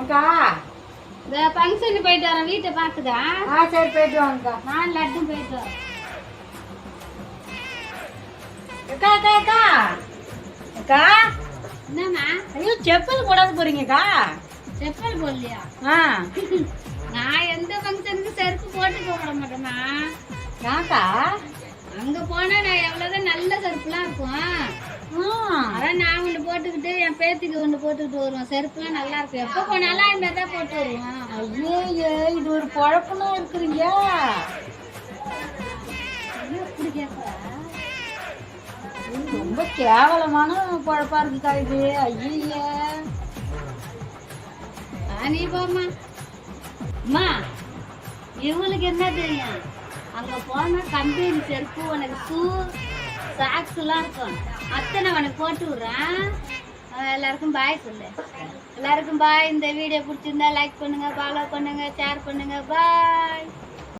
ஏக்கா இந்த ஃபங்க்ஷனுக்கு போயிட்டு வரேன், வீட்டை பார்த்துக்கா. சரி போயிட்டு வாங்கக்கா. நான் லட்டும் போயிட்டு வரேன். அக்கா அக்கா அக்கா அக்கா என்னம்மா? ஐயோ செப்பல் போடாத போறீங்கக்கா? செப்பல் போடலையா? ஆ நான் எந்த ஃபங்க்ஷனுக்கு செருப்பு போட்டு போட மாட்டேம்மா. ஏக்கா அங்க போனா நான் எவ்வளவுதான் நல்ல செருப்புலாம் இருக்கும். அதான் நான் ஒண்ணு போட்டுக்கிட்டு என் பேத்திக்கு ஒண்ணு போட்டுக்கிட்டு வருவோம். செருப்புலாம் நல்லா இருக்கும். எப்ப போனாலும் அது மாதிரி தான் போட்டு வருவோம். ஐயே இது ஒரு குழப்பமா இருக்கிறீங்க. எப்படி கேட்க? ரொம்ப கேவலமான குழப்பா இருக்குக்கா இது. ஐயே நீ போம்மா. அம்மா, இவங்களுக்கு என்ன தெரியும்? அங்க போனா கம்பெனி செருப்பு, உனக்கு ஷூ சாக்ஸ் எல்லாம் இருக்கும். அத்தனை உனக்கு போட்டு விடுறேன். எல்லாருக்கும் பாய் சொல்லு. எல்லாருக்கும் பாய். இந்த வீடியோ பிடிச்சிருந்தா லைக் பண்ணுங்க, ஃபாலோ பண்ணுங்க, ஷேர் பண்ணுங்க. பாய்.